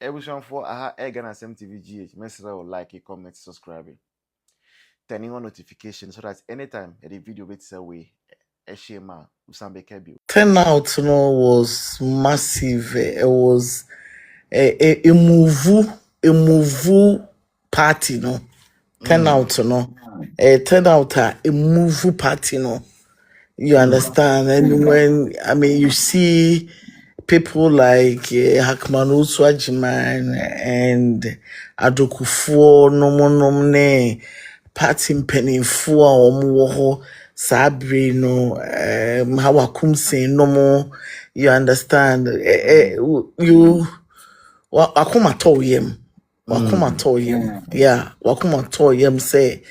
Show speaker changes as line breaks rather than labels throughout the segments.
Everyone for aha Egan and SMTVGH. Message like, comment, subscribe. Turning on notifications so that anytime the video gets away, a shema Usambe Kebi.
Turnout was massive. It was a move party, no. Turnout, no. Turnout a move party, no. You understand? And when you see people like Hakman Uswajiman and Adokufo nomonomne party mpanimfo a omo ho sabre no hawakum sen no mo, you understand, you wakuma to yem yeah, wakuma to yem say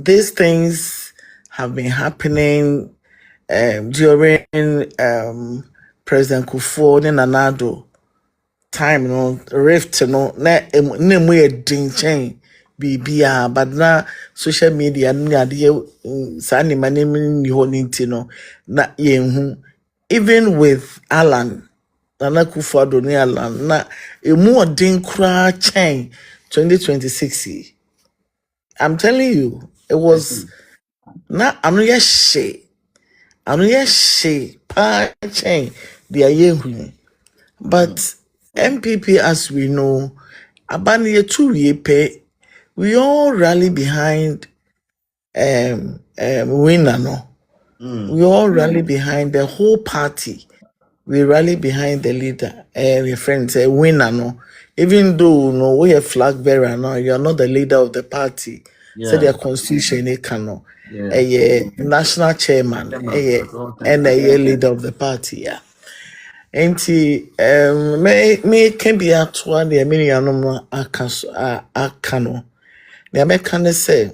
these things have been happening during President Kufuor and Addo time, no rift, no na mu ye din chain bibia, but na social media ni ade sa ni manem ni ho ni ti no na yenhu. Even with Alan, Nana Kufuor ni Alan na emu odin kra chain 2026. I'm telling you, it was na anu ye pa chain the yehu. But NPP, as we know, abani 2 year pay, we all rally behind winner, no. We all rally behind the whole party. We rally behind the leader. Your friend say winner, no. Even though no, we a flag bearer, no, you are not the leader of the party. Say their constitution, they cannot. A national chairman, and a leader of the party, yeah. Enti me can be at one the many anom aka no. The American say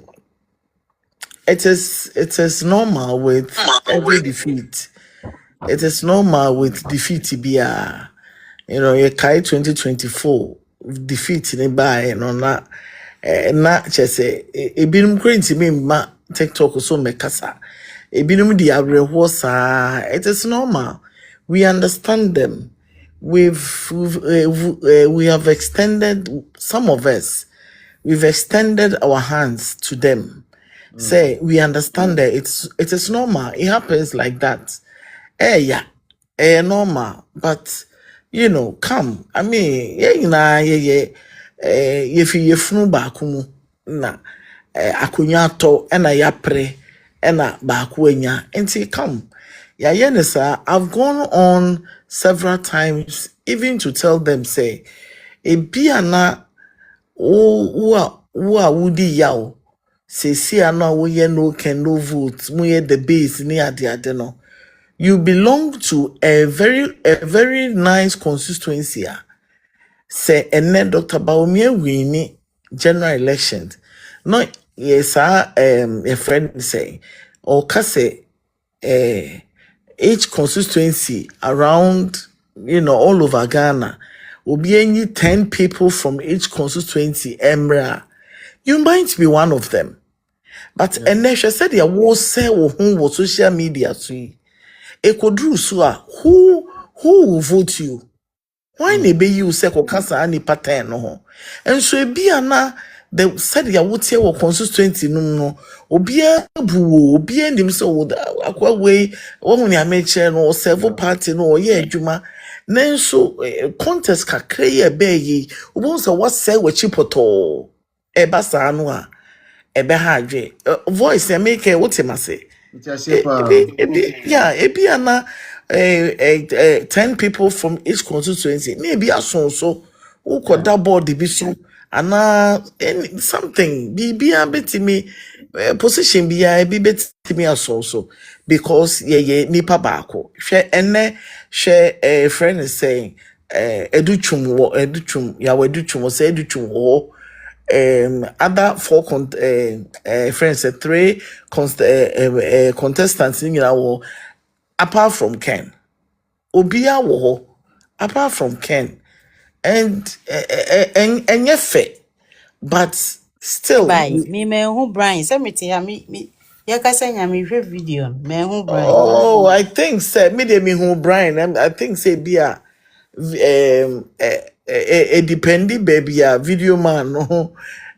it is normal with every defeat. It is normal with defeat bia. You know, you carry 2024 defeat in by no na chese e binum kwenti me ma TikTok so mekasa. E binum di abrehwo sa. It is normal. We understand them. We have extended, some of us, we've extended our hands to them. Say we understand that it is normal. It happens like that. Yeah, normal. But you know, come. I mean, if you funu bakumu na akunyato ena yapre ena bakuenya enti come. Yeah, Yenisa, I've gone on several times, even to tell them, say, a biana woody yaw, say, see, I know we no can no vote, we the base near the adeno. You belong to a very nice constituency. Say, and then Dr. Baumia winnie general elections. No, yes, a friend say, or kase, each constituency around, all over Ghana will be any 10 people from each constituency, Emra. You might be one of them. But and then she said, "Yeah, will say who was social media so it could do so. Who will vote you? Why be you say cancer any pattern no? And so it be na the said ya would say constituency no obia bu obia ndim so akwa way wohu ni ameche no several party no ye adwuma nanso contest kakra ye be yi obon so what say we chipoto e ba sa no a e be ha adwe voice e make e wote mase ebi ana 10 people from each constituency maybe so who could that board division and something be a bit me position be a bit me as also because nipa bako share ene share a friend is saying educhum ya educhum say educhum wo other 4 friends 3 contestants in apart from Ken obia wo apart from Ken and yefe but still
me who Brian something ya me yakasa nya me hwe video me who Brian.
I think say me who Brian I think say bia a depending baby a video man no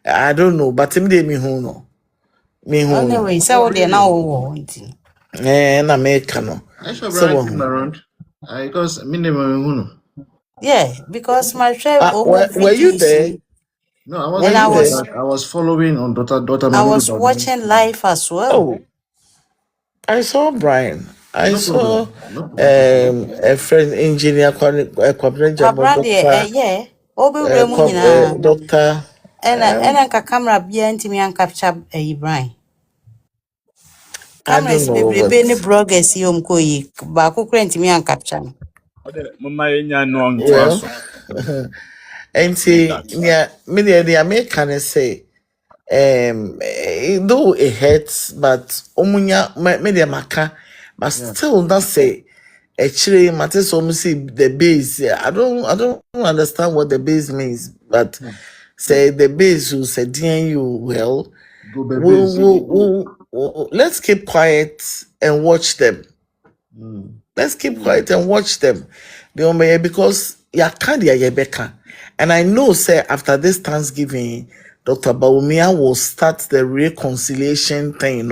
I don't know but me me who no
Anyway, so they now wanting.
na make no
I saw
so
Brian came around. Because minimum.
Yeah, because my chef
were you
videos
there?
No, I
Were
and
wasn't
you
there,
there?
but I was following on daughter
I
Mahmoud.
was watching live as well.
Oh, I saw Brian. I
No
saw
problem. No problem.
a friend engineer Kwabena
Kwabra de
doctor
yeah, obi remu nyina.
doctor
And ka camera bia ntimi an capture Brian.
I
Camera
don't
si
know
bebrebe
what
ne bloggers yi omko yi ba ko kura ntimi an capture no.
Mama enya no ntoa
well
so.
and
Like
see
that.
yeah me the American say though it hurts but omunya me the maka but
Yeah.
still not say actually matters almost see the base. I don't understand what the base means, but say the base will say dear you well.
Go baby.
Let's keep quiet and watch them.
Mm.
Let's keep quiet and watch them. Because ya can't ya beka. And I know, say, after this Thanksgiving, Dr. Baumia will start the reconciliation thing,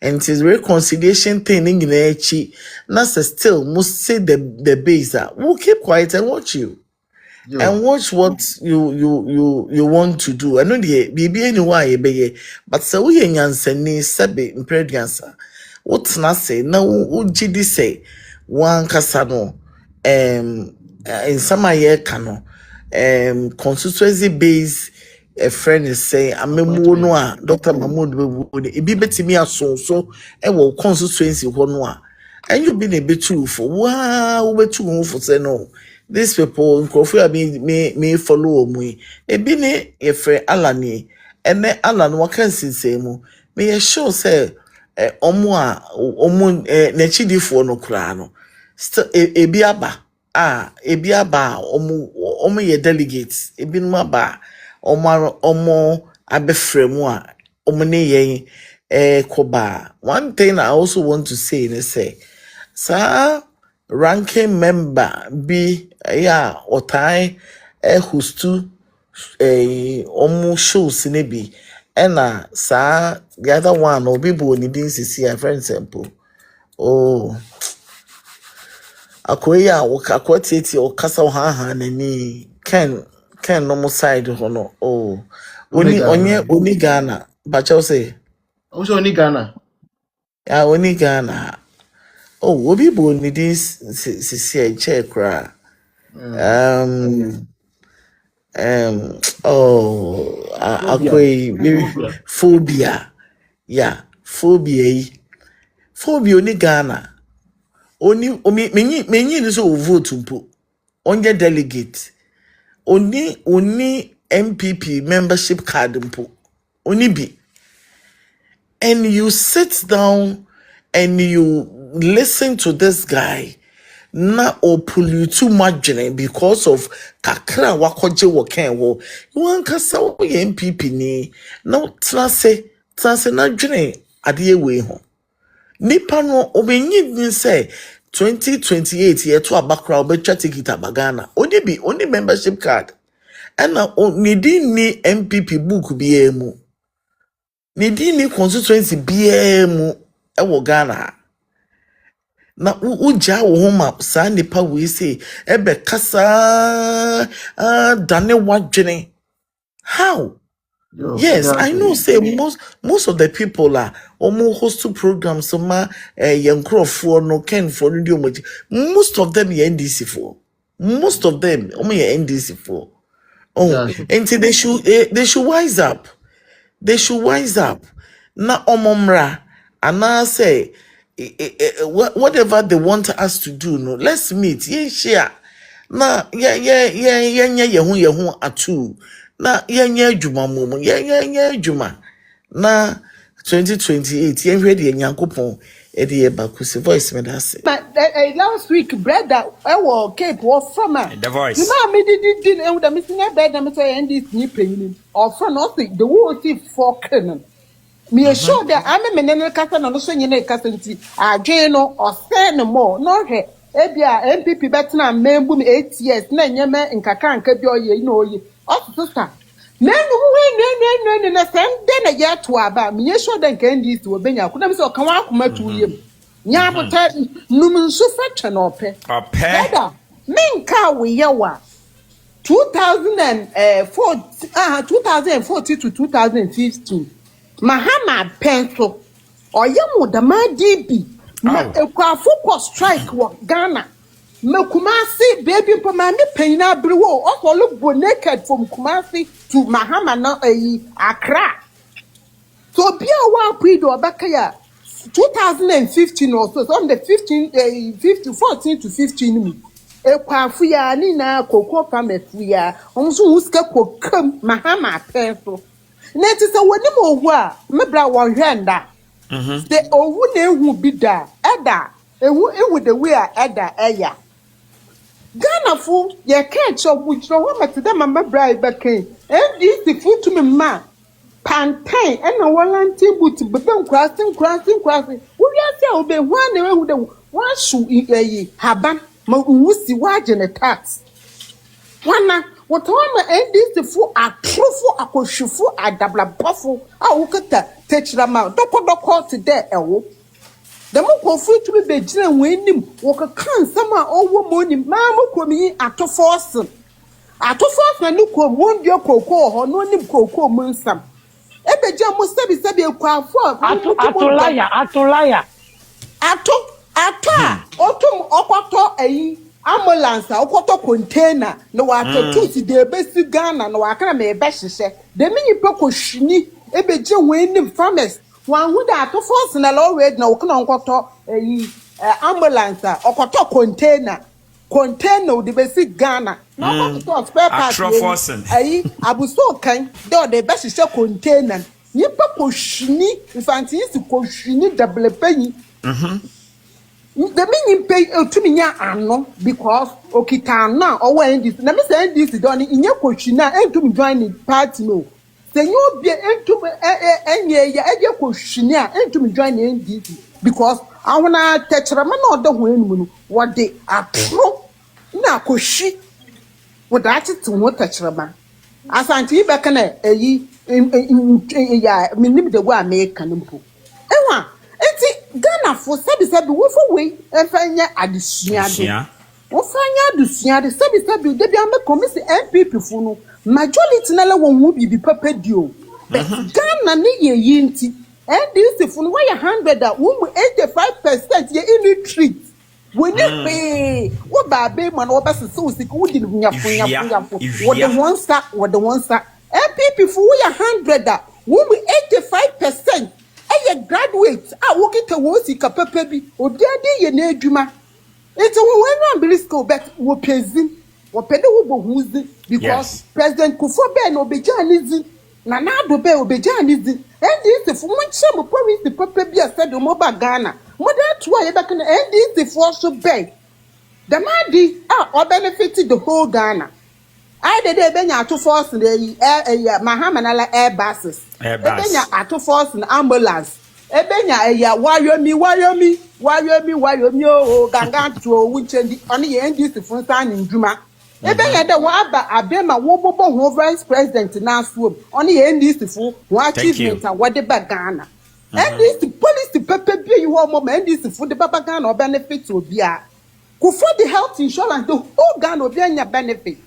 And it is reconciliation thing in the Nasa still must say the base that we'll keep quiet and watch you.
Yo.
And watch what you want to do. I know the baby anyway, but so we nyansani sebe imprediansa. What's not say na ujidi say one kasano in some year cano constituency base a friend is saying
Appointment.
amemuono Dr. Mahmoud be betimi aso so e wo constituency hono and you been a bit too for wow we too for say no these people nkofo me follow mu e bi ne ye frɛ Alan and then Alan waka say mu me ye sure say omo na chidifo no kra no still ebi aba omo ye delegates ebi no aba omo abefrɛ mu a omo ne ye koba. One thing I also want to say is say sir ranking member be yeah otai hostu omu shows ne bi ɛna saa the other one obi bo ni din sisi a friend sample oh akoyi a akwatieti o kasa o ha nani ken no mo side ho no oh oni Ghana bacho say
Also, only Ghana.
ya oni Ghana oh obi bo ni din sisi a check kra um akwai phobia yeah phobia phobia oni Ghana oni menyi ni so vote mpo onye delegate oni NPP membership card mpo oni bi and you sit down and you listen to this guy na opulutu madwene because of kakra wakoje wo kan wo wan kasa wo ye MPP ni na trase na dwene ade we ho nipa no obenyi din say 2028 ye to abakra obetwa ticket abagana oni membership card and ni din ni MPP book bi mu ni din ni constituency bi mu e wo Ghana na uja wo homa sa nipa we say ebe kasa dane wadwene how
Yo,
yes I know
exactly.
say most of the people are almost host programs so ma yankrofo no ken for no omoji most of them are NDC for most of them NDC for oh
Exactly.
and they should wise up they should wise up. Na omomra and I say whatever they want us to do, no, let's meet. Yeah, share. Na ye hu atu. Na juma momo. Juma. Na 2028 ye ready nyankopon e de bakusi voice me that say.
But last week, brother, I was Cape was from
The voice.
You know, me did and the missing a bed, I'm saying this new pain or from nothing. The word is for Canaan. Me assure that I'm a man and a cousin on the singing a cousin. I gain or say no more, nor he. ebia NPP betna membu me 8 years na nyeme nkaka nka bi oye na oye sister menu we na sende na yeto aba me yesho da nka ndi si obenya kuna me se okan wa akoma tu yem nya bota num nso fa twa na ope dada me nka we yewa 2014 to 2015 Mahama pencil oyemu da ma DB na ekwafo ko strike wo Ghana me Kumasi baby mpa ma me penina brewo o look bo naked from Kumasi to Mahama na Accra so bia wa kwido obaka ya 2015 also so the 14 to 15 me ekwafo ya ni na kokko pamefu ya onso huska kokam Mahama pencil na ti se woni mo wu a mebra wo hwenda the owu na ehu bi da eda ehu the way a eda eya Ghana fu ye ka chobujro wo metede mama bra ibeke ndc fu to me ma pantain ena wolanti but bebe nkrasi wo wi ase a obehu na ehu de wa shu haban ma wusi waje ne tax wana wotoma ndc fu atrofo akohwefo adablabofo a wokata techrama doko today ewo the mo fu to be gina wenim wokakan sama owo moni ma mo komi atofos na nuko wondio kokko ho no nim kokko mo nsam ebeja mo sebi ekwafo atolaya otum okoto ambulance okoto container no wato tuti de besi Ghana no wakana me be hyehyɛ de minyi peko hwini ebeje wenim farmers wan hu da to force na law read na okona okoto ambulance okoto container de besi Ghana na okoto spare parts abuso kan de be hyehyɛ container ni peko hwini infanti isi ko hwini double penny the meaning pay to me ano because okitana or when this na me say this don inye kwotwina entum join the party no say you be entum enye ya eje kwotwini a entum join the NDC because awona techrama na odo ho enum no what they atro na kohwi wo da ati wo techrama asanti be kana eyi ya minim de go America nimpo enwa enti Ghana for sabi wo for we enfanya adesuade wo fanya adesuade sabi de bia me komisi NPP fu no majority na le won hu bibi papa dio but Ghana ne ye yinti NDC fu no we 100 a wo 85% ye in treat we ni pe wo ba be man wo bese so sika wo di nyafo wo de one star NPP fu we 100 a wo 85% a graduate wokita wo sika papa bi obi ade ye na adwuma enti wo wan be school but wo pezin wo pede wo bohuzi because president Kufo be na obejanizi na Addo be obejanizi NDC fu mo nche mo province papa bi asede mo ba Ghana mo da to aye be kana NDC fu so be the madi benefit the whole Ghana I did benya to force the Mahama na air buses benya ato force na ambulance ebenya wariomi o ganga to wunchendi oni ye NDC fun san ndwuma ebenya de wa aba abema wo bobo ho vice president na so oni ye NDC fu wa achievement a wode ba Ghana NDC policy pepe bi you ho mo NDC fu de baba Ghana o benefit obi a Kufo the health insurance the whole Ghana obi anya benefit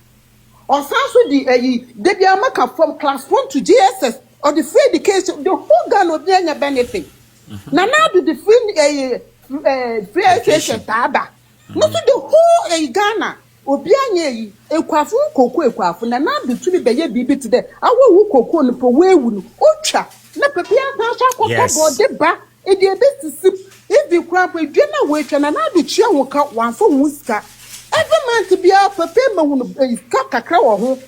or so the debia maka from class 1 to GSS or the free education the whole Ghana obi anya benefit na do the free education taba no to the whole Ghana obi anya yi ekwafu kokko na do to be ye bibi today awu kokko no po wewu no otwa na pepia san so akoko bode ba e de best if the crap we dwe na we twa na do chia wo ka wanfo hu sika every month be a papa ma hu kakra wo ho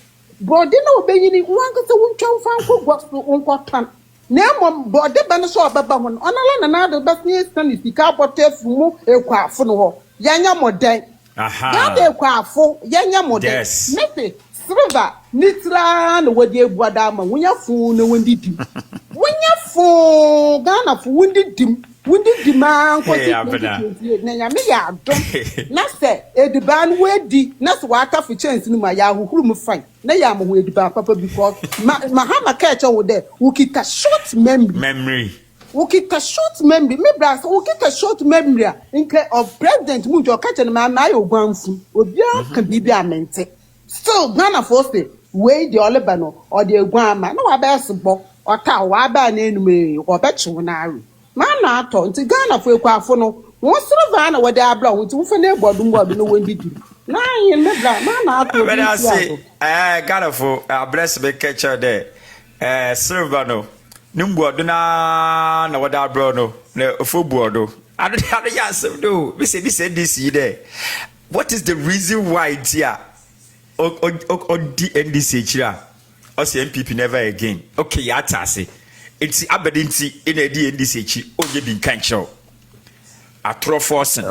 bode na obeyini wanka se wontwa fanko gospel onkotan na mom bode ba no so obaba ho onala na do best ni stand sika botefu mu ekwafo no ho yanya modan ya de ekwafo yanya modan nepe silver nitra na wodi ebuada ma wonya fu na wondi dim wonya fu Ghana fu wondi dim Wundi demand
Hey,
kwati
Abena.
2028 na nyame ya adom na se ediban wedi na se wata for chance ni ma ya huhuru mu fine na ya mo ediban papa because mahama ka eche wo de ukita short memory me bras ukita short memory nke of president mu jo ka che na ma ya ogwanfu obi aka bibi amente still Ghana for say we the olebano or the egwama na wa ba sebo ota wa ba na enum wo be chewo na aru mana ato nti Ghana fo ekwafo no won soro na wode abra won ti wo fe na egbodu no wendi di na yin me bra mana ato
But I say, Ghana for bless me catcher there. Silver no. Nimbo na wada bro no. Ne football no. I don't have the answer no. We say this there. What is the reason why it's here? O the NDC chira. O say NPP never again. Okay, ya tase. It's abedinti in a NDC chi. O ye bin kan show. Atro forcing.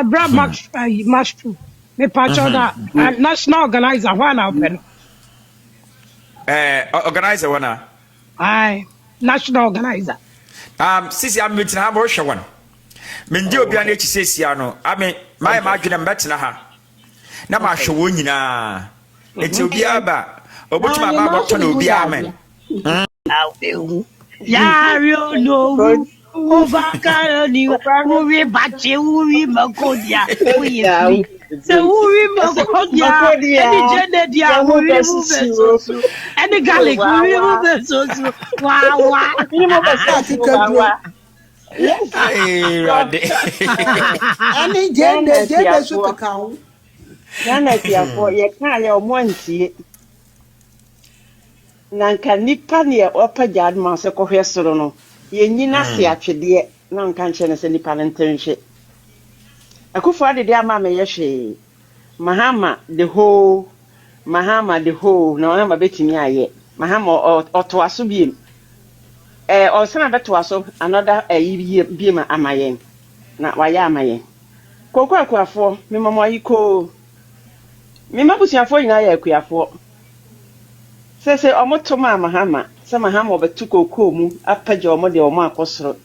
Brad Master, me patcho that national organizer one open.
Organizer one.
Aye, national organizer.
Sisi I'm meeting her more one. Mendi obi an echi sesia no. I mean, my imagine betina ha. Na ma hwo nyina. Eti obi aba. Obotuma ba boto na obi amen.
Ya no. Overcaroni, Uri Bachi, Uri Makodia, Uri Makodia, any Genedia, Uri Mubeso, any garlic, Uri Mubeso, wow,
Hey, Roddy.
any gender should account.
Ghana for ye can't your monty. Nanka nipa near upper yard master cohesorono. Ye nyina se atwede na nka nche ne se nipa ntenhwe akufo ade dia ma me yehwe mahama the whole na ona betimi aye mahama otoaso biem osana betoaso another biem amayen na waya amayen kokko akuafo me mama yiko me mabusiafo nyina ya akuafo sese omotoma mahama se mahama obetu kokko mu apaje omode omo akosoro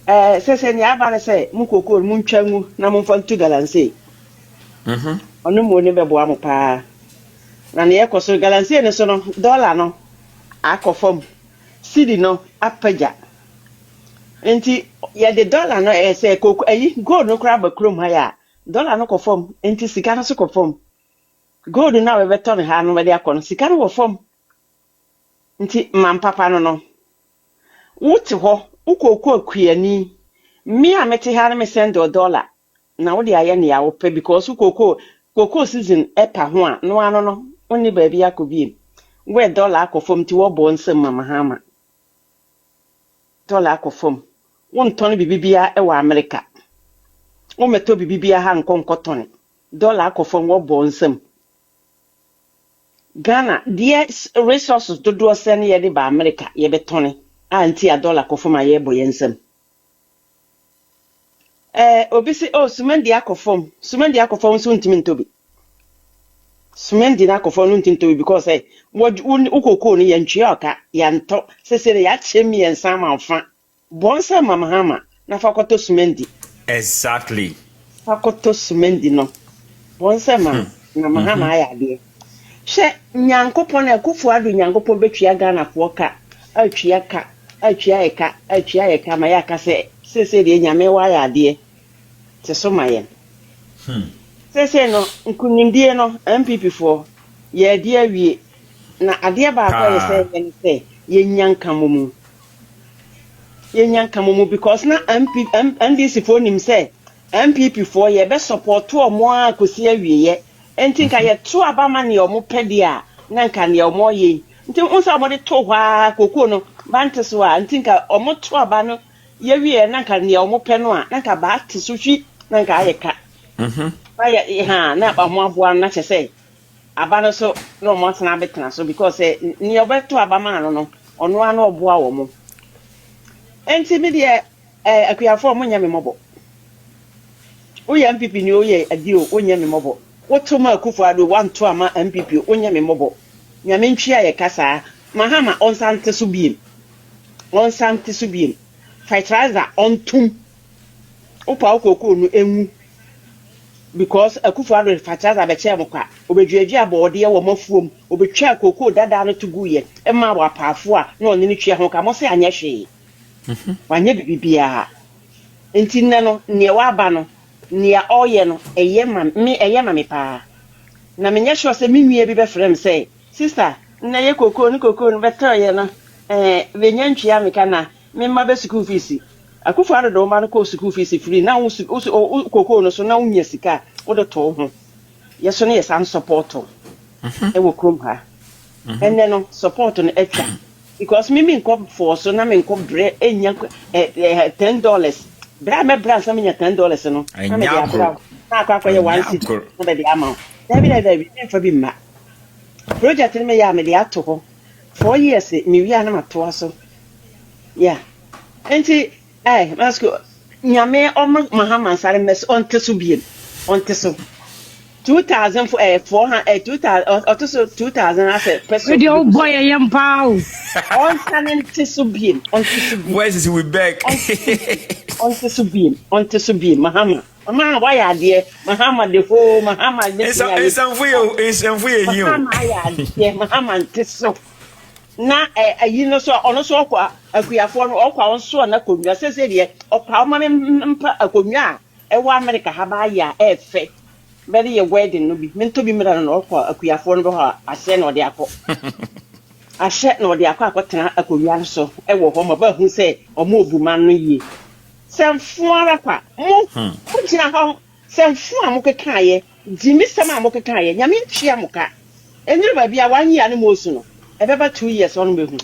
sese ni aba ne se mu kokko mu ntwangu na mu mfantu galanse onu mo ne bebo am pa na ne yakosoro galanse ne so no dollar no akofom cedi no apaja enti ya de dollar no se kokko gold no kra ba krom ha ya dollar no kofom enti sika no so kofom gold na we beton ha no we de akọ no sika no kofom nti mampapa no wuti ho ukoko akuani mi amete ha na me send $1 na wo de aye ne ya wo pe because ukoko season epa ho a no ano no oni ba bia akobi we $1 akofom ti wo bo nsem mama hama $1 akofom won ton bibibia e wa America wo meto bibibia ha nkonkotone $1 akofom wo bo nsem Ghana the resources to do send ye de ba America ye betone anti $1 akofom aye bo yensem obisi sumendi akofom so ntimi ntobi sumendi na akofom no ntimi ntobi because ukoko ni yantwe oka yanto sesere ya chemi ensa manfa bonsa mama hama na fakoto sumendi
Exactly.
fakoto sumendi no bonsa mama na mahama ayade she nyankopon akufo adu nyankopon betwia Ghana fo ka atwia eka ma ya ka se de nyame wa ayade te so mayen se no nkunimdie no NPP fo ye de awie na ade ba akwa se ye nyanka momu because na NDC fo nim se NPP fo ye be support omo akosi awie ye enti nka ye to abama ne omo pede a na nka ne omo ye nti unsa omo de to hwa kokko no bante so a nti nka omo to aba no ye wie na nka ne omo pe no a na nka ba te so hwi na nka ayeka ya ha na ba mo aboa na chese aba no so no mo tena betena so because ne obeto abama no ono ano oboa wo mo enti me de akuafo mo nyame mobo oye MPP ni oye adio onyame mobo wotoma akufo ado wanto ama MPP onyame mobo nyame ntwi aye kasa mahama onsante so biem on santi subien fertilizer on tum opa okoko no enu because akufo fertilizer be che mokwa obeduadu abode wo mafuom obetwa koko dada no to guye ema wa paafo a na oni ni twa ho ka mo se anye hwe wanye bibia enti nne no ne wa aba no ne oye no eye ma me pa na menye sure se mi nwie bi be frem say sister na ye koko no beto ye no benye ntwia me kana me ma be school fees akufo do ma no ko school fees free na koko no so na unya sika wo de to ho ye so ne ye san support e wo krom ha enne no support no etwa because me nko for so na me nko bre enya $10 bra me bra so me nya $10 no na me dia bra na akwa ye 1 city no be dia amount David for be ma project me ya me dia to ho 4 years me wi ana mato so yeah enti masko nyame Muhammad sare mes on teso bien on teso 2000 as a person
radio boy yampa
on sanen teso bien
where is we back
on teso bien Muhammad why are there Muhammad the whole Muhammad this
it's for you
Muhammad teso na you know so ono so okwa akuafo no okwa onso na konwa sese de okwa ma mpa akonwa wa America ha ba ya efe very ye wedding no bi mento bi mira no okwa akuafo no ho ahye na ode akọ ahye na ode akọ akotena akonwa so wo ho ma ba hu se omo obuma no yie semfu ara kwa mo kujina ho semfu amokeka ye dimi sama amokeka ye nyame ntwia moka enuru ba bia wan ya ne mosu no ebeba 2 years on behu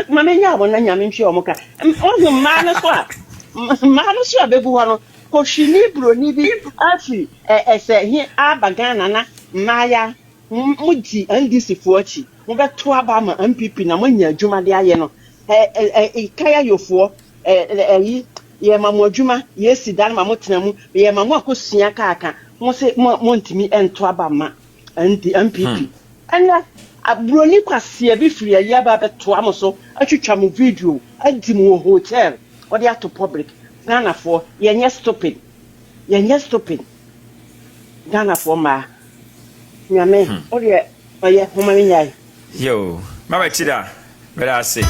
mama nya abo na nyame ntwe omoka ohu ma no so abebu ho no ko hwini broni bi afi ese hi abagana na maya muji ndisi fuachi mo beto aba ma NPP na mo nya adwuma de aye no kaya yofo ye mamu adwuma ye sidan ma mo tenamu ye mamu akosua kaaka mo se mo ntimi ento aba ma NPP ana abroni kwase bi firi ya ba beto amoso atwitwa mo video adi mo hotel odi ato public Ghana for yenye stupid Ghana for ma nyame odi oye homa nyai
yo mama chida better say